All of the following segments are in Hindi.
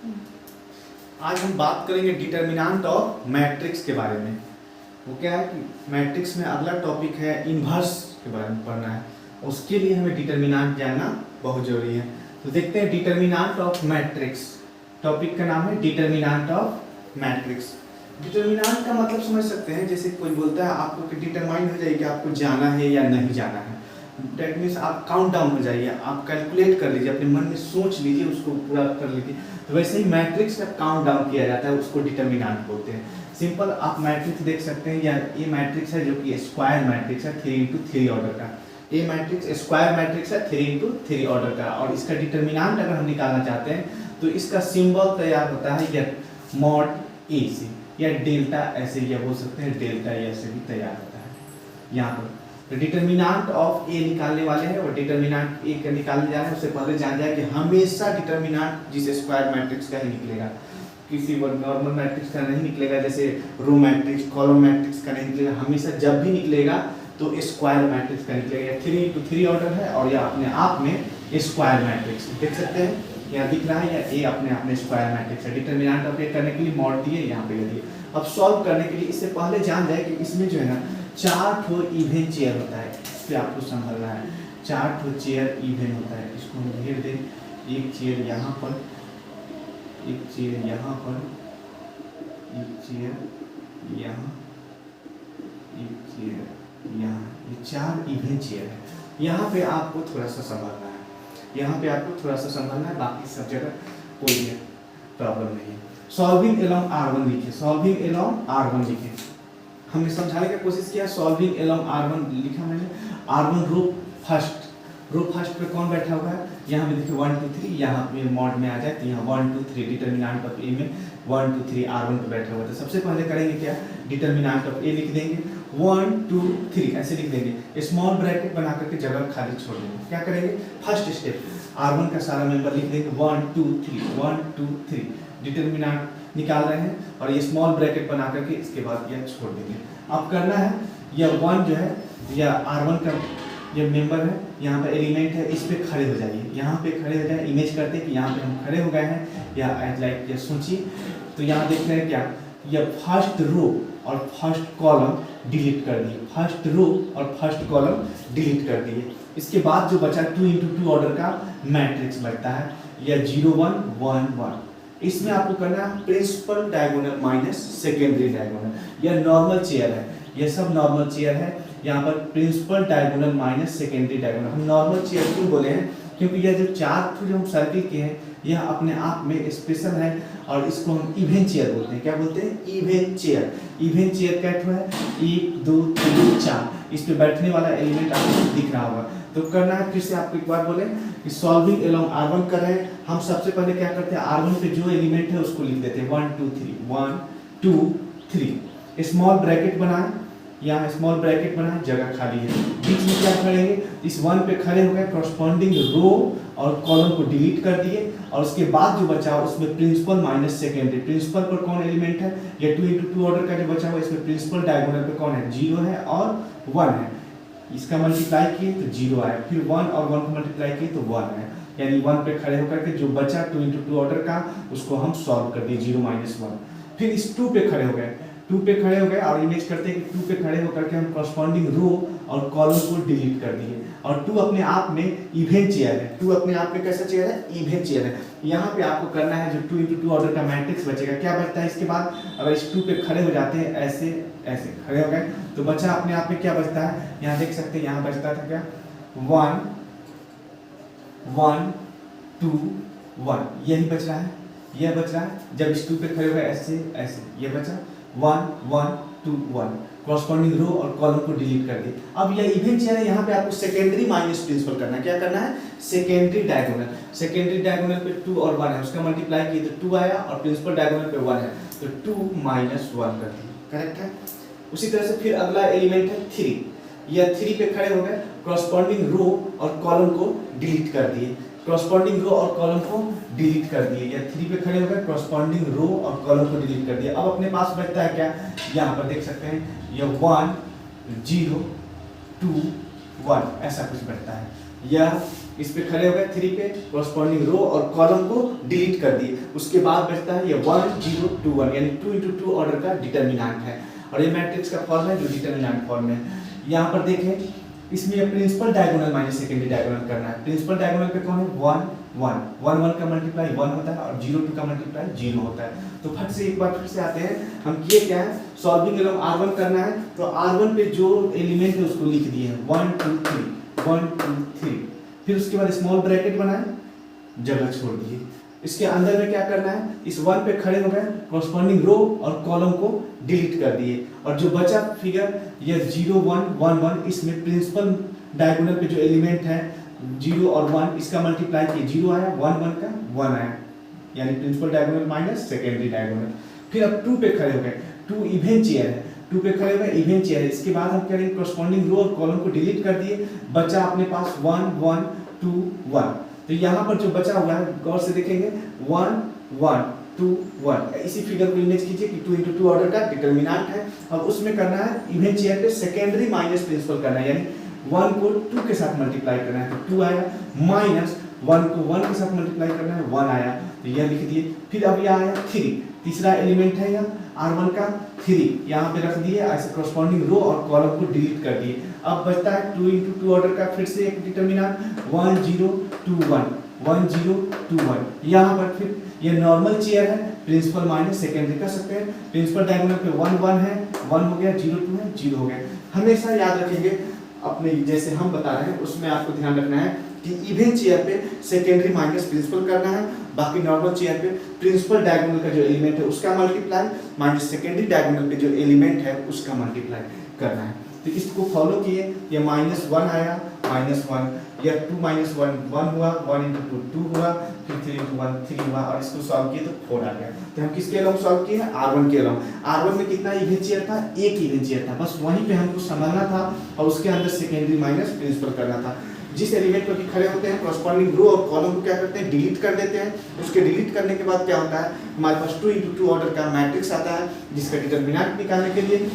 आज हम बात करेंगे डिटर्मिनेंट ऑफ मैट्रिक्स के बारे में। वो क्या है कि मैट्रिक्स में अगला टॉपिक है इन्वर्स के बारे में पढ़ना है, उसके लिए हमें डिटर्मिनेंट जानना बहुत जरूरी है। तो देखते हैं डिटर्मिनेंट ऑफ मैट्रिक्स। टॉपिक का नाम है डिटर्मिनेंट ऑफ मैट्रिक्स। डिटर्मिनेंट का मतलब समझ सकते हैं, जैसे कोई बोलता है आपको कि डिटरमाइन हो जाइए कि आपको जाना है या नहीं जाना है। डेट मीन्स आप काउंट डाउन हो जाइए, आप कैलकुलेट कर लीजिए, अपने मन में सोच लीजिए, उसको पूरा कर लीजिए। तो वैसे ही मैट्रिक्स का काउंट डाउन किया जाता है, उसको डिटर्मिनेंट बोलते हैं। सिंपल आप मैट्रिक्स देख सकते हैं, या ये मैट्रिक्स है जो कि स्क्वायर मैट्रिक्स है 3×3 ऑर्डर का। ये मैट्रिक्स स्क्वायर मैट्रिक्स है 3×3 ऑर्डर का, और इसका डिटर्मिनेंट अगर हम निकालना चाहते हैं तो इसका सिंबल तैयार होता है या मॉड ए से, या डेल्टा ऐसे या बोल सकते हैं डेल्टा ऐसे भी तैयार होता है यहाँ पर। तो डिटर्मिनेंट ऑफ ए निकालने वाले हैं, और डिटर्मिनेंट ए का निकालने जा रहे हैं। उससे पहले जान जाए कि हमेशा डिटर्मिनेंट जिस स्क्वायर मैट्रिक्स का ही निकलेगा, किसी नॉर्मल मैट्रिक्स का नहीं निकलेगा, जैसे रो मैट्रिक्स कॉलम मैट्रिक्स का नहीं निकलेगा। हमेशा जब भी निकलेगा तो स्क्वायर मैट्रिक्स का निकलेगा। 3×3 ऑर्डर है और यह अपने आप में स्क्वायर मैट्रिक्स देख सकते हैं, यहाँ दिख रहा है, या ए अपने आप में स्क्वायर मैट्रिक्स है। डिटर्मिनेंट ऑफ ए करने के लिए मॉड दिए, यहाँ पे दिए। अब सॉल्व करने के लिए इससे पहले जान जाए कि इसमें जो है ना 4 ठो इवन चेयर होता है, इससे आपको संभलना है। 4 ठो चेयर इवन होता है, इसको हम घेर दें। एक चेयर यहाँ पर, एक चेयर यहाँ पर, एक चेयर यहाँ, एक चेयर यहाँ। ये 4 इवन चेयर है। यहाँ पे आपको थोड़ा सा संभालना है, यहाँ पे आपको थोड़ा सा संभालना है, बाकी सब जगह कोई प्रॉब्लम नहीं है। सॉल्विंग एलोंग R1 लिखिए, सॉल्विंग एलोंग R1 लिखिए। हमने समझाने की कोशिश किया। सॉल्विंग एलोंग R1 लिखा मैंने। R1 रो फर्स्ट पे कौन बैठा हुआ है, यहाँ पे देखिए 1 2 3, यहाँ पे मॉड में आ जाए तो यहाँ 1 2 3 डिटर्मिनेंट ऑफ ए में 1 2 3 R1 पे बैठा हुआ है। तो सबसे पहले करेंगे क्या, डिटर्मिनेंट ऑफ ए लिख देंगे, 1 2 3 ऐसे लिख देंगे। स्मॉल ब्रैकेट बना करके जगह खाली छोड़ देंगे। क्या करेंगे, फर्स्ट स्टेप R1 का सारा मेंबर लिख देंगे 1 2 3 1 2 3। डिटर्मिनेंट निकाल रहे हैं और ये स्मॉल ब्रैकेट बना करके इसके बाद यह छोड़ देंगे। अब करना है, यह 1 जो है, यह R1 का ये मेंबर है, यहाँ पर एलिमेंट है, इस पे खड़े हो जाइए। यहाँ पे खड़े हो जाए, इमेज करते हैं कि यहाँ पे हम खड़े हो गए हैं, या एज लाइक ये सोचिए। तो यहाँ देख रहे हैं क्या, यह फर्स्ट रो और फर्स्ट कॉलम डिलीट कर दिए, फर्स्ट रो और फर्स्ट कॉलम डिलीट कर दिए। इसके बाद जो बचा 2×2 ऑर्डर का मैट्रिक्स बनता है, यह 0 1 1 1। इसमें आपको करना है principal diagonal minus secondary diagonal. यह नॉर्मल चेयर है, यह सब नॉर्मल चेयर है। यहाँ पर principal diagonal minus secondary diagonal. हम नॉर्मल चेयर क्यों बोले हैं, क्योंकि यह जो 4 जो हम सर्किल के हैं, यह अपने आप में स्पेशल है, और इसको हम इवन चेयर बोलते हैं। क्या बोलते हैं, even chair. Even chair cut हुआ है 1 2 3 4, इस पे बैठने वाला एलिमेंट आपको दिख रहा होगा। तो करना है, फिर से आपको एक बार बोले कि सॉल्विंग एलोंग R1 कर रहे हैं। हम सबसे पहले क्या करते हैं, R1 पे जो एलिमेंट है उसको लिख देते हैं 1 2 3 1 2 3। स्मॉल ब्रैकेट बनाए, यहाँ स्मॉल ब्रैकेट बनाए, जगह खाली है। बीच में क्या करेंगे, इस 1 पे खड़े हो गए, कॉरस्पॉन्डिंग रो और कॉलम को डिलीट कर दिए, और उसके बाद जो बचा उसमें प्रिंसिपल माइनस सेकेंडरी। प्रिंसिपल पर कौन एलिमेंट है, ये 2×2 ऑर्डर का जो बचा हुआ, इसमें प्रिंसिपल डायगोनल पे कौन है, 0 है और 1 है। इसका मल्टीप्लाई किए तो 0 आया, फिर 1 और 1 को मल्टीप्लाई किए तो 1 है। यानी 1 पे खड़े होकर के जो बचा 2×2 ऑर्डर का, उसको हम सॉल्व कर दिए 0 -1। फिर इस 2 पे खड़े हो गए, 2 पे खड़े हो गए, और इमेज करते हैं कि 2 पे खड़े होकर के हम कॉरस्पॉन्डिंग रो और कॉलम को डिलीट कर दिए। और 2 अपने आप में इवन चेयर है, 2 अपने आप में कैसा चेयर है, इवन चेयर है। यहाँ पे आपको करना है, जो 2×2 ऑर्डर का मैट्रिक्स बचेगा, क्या बचता है इसके बाद, अगर इस 2 पे खड़े हो जाते हैं, ऐसे ऐसे खड़े हो गए, तो बचा अपने आप में क्या बचता है, यहाँ देख सकते हैं, यहाँ बचता था क्या 1 1 2 1, यही बच रहा है, यह बच रहा है। जब इस 2 पे खड़े हो गए ऐसे ऐसे, ये बचा 1 1 2 1। कॉरस्पॉन्डिंग रो और कॉलम को डिलीट कर दिए। अब यह इवन चेयर है, यहाँ पे आपको सेकेंडरी माइनस प्रिंसिपल करना है। क्या करना है, सेकेंडरी डायगोनल। सेकेंडरी डायगोनल पे 2 और 1 है, उसका मल्टीप्लाई किए तो 2 आया, और प्रिंसिपल डायगोनल पे 1 है, तो 2 - 1 कर दिए। करेक्ट है। उसी तरह से फिर अगला एलिमेंट है 3। यह 3 पे खड़े हो गए, कॉरस्पॉन्डिंग रो और कॉलम को डिलीट कर दिए, कॉरस्पॉन्डिंग रो और कॉलम को डिलीट कर दिए। या 3 पे खड़े हो गए, कॉरस्पॉन्डिंग रो और कॉलम को डिलीट कर दिया। अब अपने पास बचता है क्या, यहाँ पर देख सकते हैं, यह 1 0 2 1 ऐसा कुछ बचता है। यह इस पे खड़े हो गए 3 पे, कॉरस्पॉन्डिंग रो और कॉलम को डिलीट कर दिए। उसके बाद बचता है ये 1 0 2 1 यानी 2 × 2 ऑर्डर का डिटर्मिनेंट है। और ये मैट्रिक्स का फॉर्म है जो डिटर्मिनेंट फॉर्म है। यहाँ पर देखें, इसमें principal diagonal minus secondary diagonal करना है। प्रिंसिपल डायगोनल पे कौन है 1 1 1 1 का मल्टीप्लाई 1 होता है और 0 2 का मल्टीप्लाई 0 होता है। तो फट से एक बार फिर से आते हैं, हम किए क्या है, सॉल्विंग एलोंग R1 करना है। तो R1 पे जो एलिमेंट है उसको लिख दिए हैं 1 2 3 1 2 3। फिर उसके बाद स्मॉल ब्रैकेट बनाए, जगह छोड़ दिए। इसके अंदर में क्या करना है, इस 1 पे खड़े हो गए, कॉरस्पॉन्डिंग रो और कॉलम को डिलीट कर दिए। और जो बचा फिगर ये 0 1 1 1, इसमें प्रिंसिपल डायगोनल पे जो एलिमेंट है 0 और 1 इसका मल्टीप्लाई किए, 0 आया 1 1 का 1 आया, यानी principal diagonal minus secondary diagonal. फिर अब 2 पे खड़े हो गए, 2 इवन चेयर है, 2 पे खड़े हो गए इवन चेयर है। इसके बाद हम करेंगे कॉरस्पॉन्डिंग रो और कॉलम को डिलीट कर दिए, बचा अपने पास 1 1 2 1। तो यहाँ पर जो बचा हुआ है गौर से देखेंगे 1 1 2 1। इसी फिगर को इमेज कीजिए कि 2 × 2 ऑर्डर का डिटर्मिनेंट है। अब उसमें करना है इवन चेयर पे सेकेंडरी माइनस प्रिंसिपल करना है, यानी 1 को 2 के साथ मल्टीप्लाई करना है तो 2 आया, माइनस 1 को 1 के साथ मल्टीप्लाई करना है 1 आया, तो यह लिख दिए। फिर अब यह आया 3, तीसरा एलिमेंट है यह R1 का 3, यहाँ पे रख दिए, ऐसे कॉरस्पॉन्डिंग रो और कॉलम को डिलीट कर दिए। अब बचता है 2 × 2 ऑर्डर का फिर से एक डिटर्मिनेंट 1 0 2 1 1 0 2 1। यहाँ पर फिर ये नॉर्मल चेयर है, प्रिंसिपल माइनस सेकेंडरी कर सकते हैं। प्रिंसिपल डायगोनल पे 1 1 है, 1 हो गया, 0 2 है, 0 हो गया। हमेशा याद रखेंगे अपने जैसे हम बता रहे हैं उसमें आपको ध्यान रखना है कि इवन चेयर पे सेकेंडरी माइनस प्रिंसिपल करना है, बाकी नॉर्मल चेयर पे प्रिंसिपल डायगोनल का जो एलिमेंट है उसका मल्टीप्लाई माइनस सेकेंडरी डायगोनल पे जो एलिमेंट है उसका मल्टीप्लाई करना है। तो इसको फॉलो किए, ये -1 आया -1, या 2 - 1 1 हुआ, 1 × 2 2 हुआ, फिर 3 × 1 3 हुआ, और इसको सॉल्व किए तो 4 आ गया। तो हम किसके अलोंग सॉल्व किए हैं, R1 के अलोंग। R1 में कितना इवन चेयर था, एक इवन चेयर था, बस वहीं पे हमको समझना था और उसके अंदर सेकेंडरी माइनस प्रिंसिपल करना था। जिस एलिमेंट पर खड़े होते हैं कॉरस्पॉन्डिंग रो और कॉलम को क्या करते हैं, डिलीट कर देते हैं। उसके डिलीट करने के बाद क्या होता है, हमारे पास 2 × 2 ऑर्डर का मैट्रिक्स आता है, जिसका डिटर्मिनेंट निकालने के लिए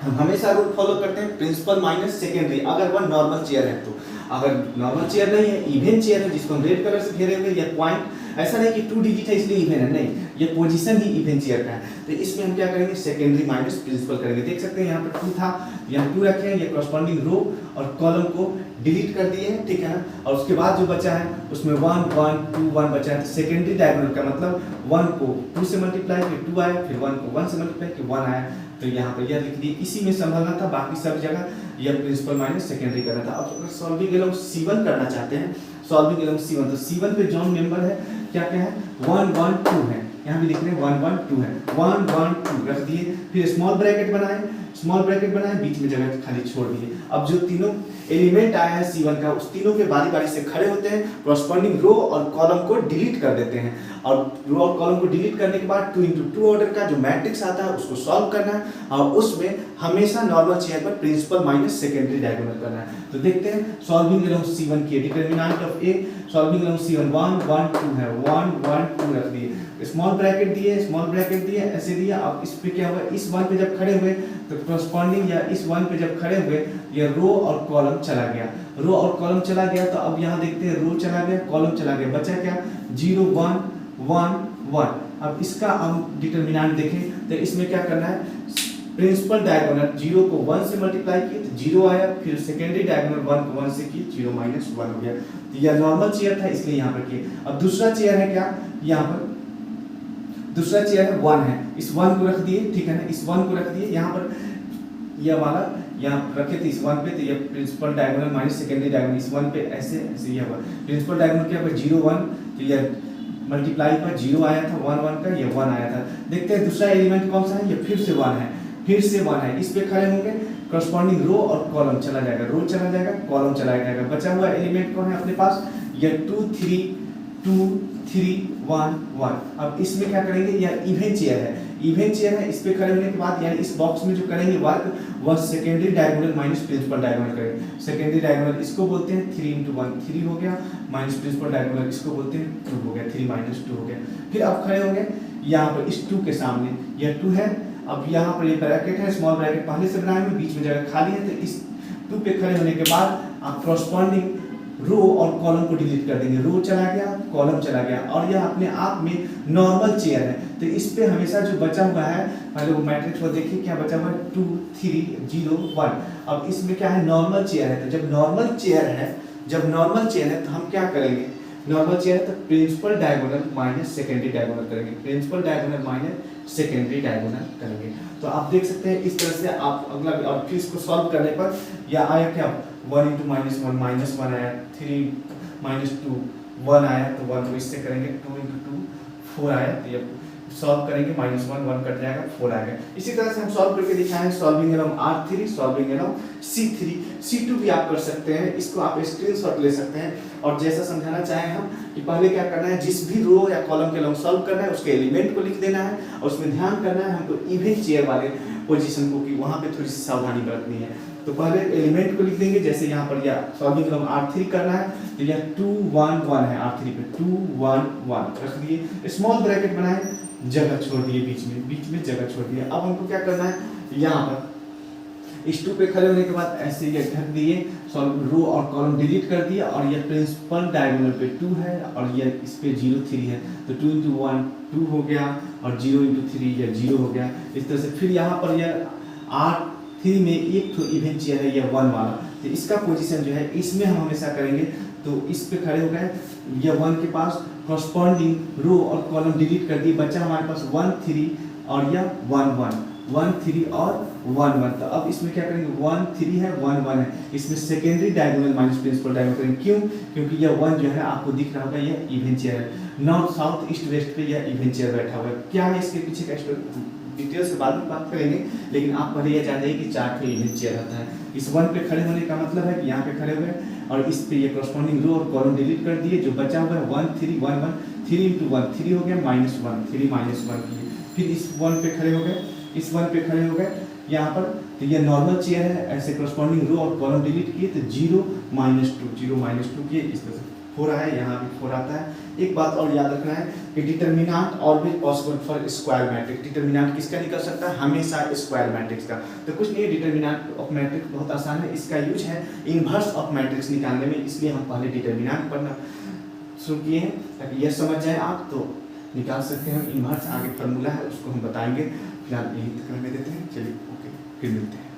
हम हमेशा रूल फॉलो करते हैं प्रिंसिपल माइनस सेकेंडरी, अगर वह नॉर्मल चेयर है तो। अगर नॉर्मल चेयर नहीं है, इवन चेयर है जिसको हम रेड कलर से घेरे हुए, या पॉइंट, ऐसा नहीं कि 2 डिजिट है इसलिए इवन है, नहीं, ये पोजीशन ही इवन चेयर का है। तो इसमें हम क्या करेंगे, सेकेंडरी माइनस प्रिंसिपल करेंगे। देख सकते हैं यहाँ पर 2 था, यहाँ 2 रखे हैं, ये कॉरस्पॉन्डिंग रो और कॉलम को डिलीट कर दिए हैं, ठीक है ना। और उसके बाद जो बचा है उसमें 1 1 2 1 बचा है। सेकेंडरी डायगोनल का मतलब 1 को 2 से मल्टीप्लाई फिर 2 आया, फिर 1 को 1 से मल्टीप्लाई फिर 1 आया, तो यहाँ पर यह लिख दिए। इसी में संभालना था, बाकी सब जगह यह प्रिंसिपल माइनस सेकेंडरी करना था। अब अगर सॉल्विंग एलोंग C1 करना चाहते हैं, सॉल्विंग एलोंग C1, तो C1 पे जॉन मेंबर है, क्या क्या है 1 1 2 है, यहाँ भी लिख रहे हैं 1 1 2 है, 1 1 2 रख दिए। फिर स्मॉल ब्रैकेट बनाए, स्मॉल ब्रैकेट बनाए, बीच में जगह खाली छोड़ दिए। अब जो तीनों एलिमेंट आया है C1 का, उस तीनों के बारी बारी से खड़े होते हैं, कॉरस्पॉन्डिंग रो और कॉलम को डिलीट कर देते हैं। और रो और कॉलम को डिलीट करने के बाद 2 × 2 ऑर्डर का जो मैट्रिक्स आता है उसको सॉल्व करना है, और उसमें हमेशा नॉर्मल चेयर पर प्रिंसिपल माइनस सेकेंडरी डायगोनल करना है। तो देखते हैं सॉल्विंग एलोंग C1 की determinant of A, solving along C1 1 1 2 है, 1 1 2 रख दिए, स्मॉल ब्रैकेट दिए, स्मॉल ब्रैकेट दिए, ऐसे दिया। अब इस पे क्या हुआ, इस 1 पे जब खड़े हुए तो कॉरस्पॉन्डिंग, या इस 1 पे जब खड़े हुए ये रो और कॉलम चला गया, रो और कॉलम चला गया। तो अब यहाँ देखते हैं रो चला गया, कॉलम चला गया, बचा क्या 0 1 1 1। अब इसका हम डिटर्मिनेंट देखें तो इसमें क्या करना है, प्रिंसिपल डायगोनल 0 को 1 से मल्टीप्लाई किए तो 0 आया, फिर सेकेंडरी डायगोनल 1 को 1 से किए 0 - 1 हो गया। तो यह नॉर्मल चेयर था इसलिए यहाँ पर किए। अब दूसरा चेयर है क्या, यहाँ पर दूसरा चेयर है 1 है, इस 1 को रख दिए, ठीक है ना, इस 1 को रख दिए, यहाँ पर यह वाला यहाँ रखे थे इस 1 पे, तो ये principal diagonal minus secondary diagonal इस 1 पे ऐसे ऐसे यह हुआ। प्रिंसिपल डायगोनल क्या हुआ 0 1, तो यह मल्टीप्लाई पर 0 आया था 1 1 का, ये 1 आया था। देखते हैं दूसरा एलिमेंट कौन सा है, ये फिर से 1 है, फिर से 1 है, इस पे खड़े होंगे, कॉरस्पॉन्डिंग रो और कॉलम चला जाएगा, रो चला जाएगा, कॉलम चला जाएगा। बचा हुआ एलिमेंट कौन है अपने पास, ये 2 3 2 3 1 1। अब इसमें क्या करेंगे, यह इवन चेयर है, इवन चेयर है, इस पे खड़े होने के बाद यानी इस बॉक्स में जो करेंगे वर्क वह secondary diagonal minus principal diagonal करेंगे। सेकेंडरी डायगोनल इसको बोलते हैं 3 × 1 3 हो गया, माइनस प्रिंसिपल डायगोनल इसको बोलते हैं 2 हो गया, 3 - 2 हो गया। फिर अब खड़े होंगे यहाँ पर इस 2 के सामने, यह 2 है, अब यहाँ पर ये ब्रैकेट है, स्मॉल ब्रैकेट पहले से बनाए हुए, बीच में जगह खाली है, तो इस 2 पे खड़े होने के बाद आप कॉरस्पॉन्डिंग रो और कॉलम को डिलीट कर देंगे, रो चला गया कॉलम चला गया और यह अपने आप में नॉर्मल चेयर है। तो इस पे हमेशा जो बचा हुआ है, पहले वो मैट्रिक्स को देखिए क्या बचा हुआ है, 2 3 0 1। अब इसमें क्या है, नॉर्मल चेयर है। तो जब नॉर्मल चेयर है तो हम क्या करेंगे, नॉर्मल चेयर है तो principal diagonal minus secondary diagonal करेंगे, principal diagonal minus secondary diagonal करेंगे। तो आप देख सकते हैं इस तरह से आप अगला, और फिर इसको सॉल्व करने पर यह आया क्या, 1 × -1 आया, 3 - 2 1 आया, तो 1 को इससे करेंगे, 2 × 2 4 आया। तो ये सॉल्व करेंगे, -1 कट जाएगा, 4 आएगा। इसी तरह से हम सॉल्व करके दिखाए हैं, solving along R3, solving along C3, C2 भी आप कर सकते हैं। इसको आप स्क्रीनशॉट ले सकते हैं। और जैसा समझाना चाहें हम कि पहले क्या करना है, जिस भी रो या कॉलम के एलॉन्ग सॉल्व करना है उसके एलिमेंट को लिख देना है और उसमें ध्यान करना है हमको इवन चेयर वाले पोजीशन को, कि वहाँ पे थोड़ी सी सावधानी बरतनी है। तो पहले एलिमेंट को लिख देंगे, जैसे यहाँ पर या सॉल्विंग एलॉन्ग R3 करना है तो यह 2 1 1 है, R3 पे 2 1 1 रख दिए, स्मॉल ब्रैकेट बनाए, जगह छोड़ दिए बीच में जगह छोड़ दिए। अब हमको क्या करना है, यहाँ पर इस 2 पे खड़े होने के बाद ऐसे ये ढक दिए, रो और कॉलम डिलीट कर दिया और ये प्रिंसिपल डायगोनल पे 2 है और ये इस पे 0 3 है, तो 2 × 1 2 हो गया और 0 × 3 ये 0 हो गया। इस तरह से फिर यहाँ पर यह R3 में एक तो इवन चेयर है, ये 1 वाला, तो इसका पोजीशन जो है इसमें हम हमेशा करेंगे। तो इस पे खड़े हो गए, ये 1 के पास कॉरस्पॉन्डिंग रो और कॉलम डिलीट कर दिए, बच्चा हमारे पास 1 3 और यह 1 1 1 3 और 1 1। तो अब इसमें क्या करेंगे, 1 3 है 1 1 है, इसमें secondary diagonal minus principal diagonal करेंगे। क्यों, क्योंकि यह 1 जो है आपको दिख रहा होगा यह इवन चेयर है, नॉर्थ साउथ ईस्ट वेस्ट पे यह इवन चेयर बैठा हुआ है। क्या है इसके पीछे का डिटेल से बाद में बात करेंगे, लेकिन आप पहले यह जान जाइए कि 4 पे इवन चेयर रहता है। इस 1 पे खड़े होने का मतलब है कि यहाँ पे खड़े हुए और इस पे ये कॉरस्पॉन्डिंग रो और कॉलम डिलीट कर दिए, जो बचा हुआ है 1 3 1 1 3 × 1 3 हो गया, -1 3 -1 किए, फिर इस 1 पे खड़े हो गए, इस 1 पे खड़े हो गए यहाँ पर, तो ये नॉर्मल चेयर है, ऐसे कॉरस्पॉन्डिंग रो और कॉलम डिलीट किए तो 0 - 2 किए, इस तरह से 4 आया, यहाँ भी 4 आता है। एक बात और याद रखना है कि determinant always possible for square matrix. Determinant किसका निकल सकता है, हमेशा स्क्वायर मैट्रिक्स का। तो कुछ नहीं, डिटरमिनेंट ऑफ मैट्रिक्स बहुत आसान है, इसका यूज है इनवर्स ऑफ मैट्रिक्स निकालने में, इसलिए हम पहले डिटरमिनेंट पढ़ना शुरू किए हैं ताकि यह समझ जाए आप, तो निकाल सकते हैं इनवर्स। आगे फार्मूला है उसको हम बताएंगे, फिलहाल यही तक रहने देते हैं। चलिए ओके, फिर मिलते हैं।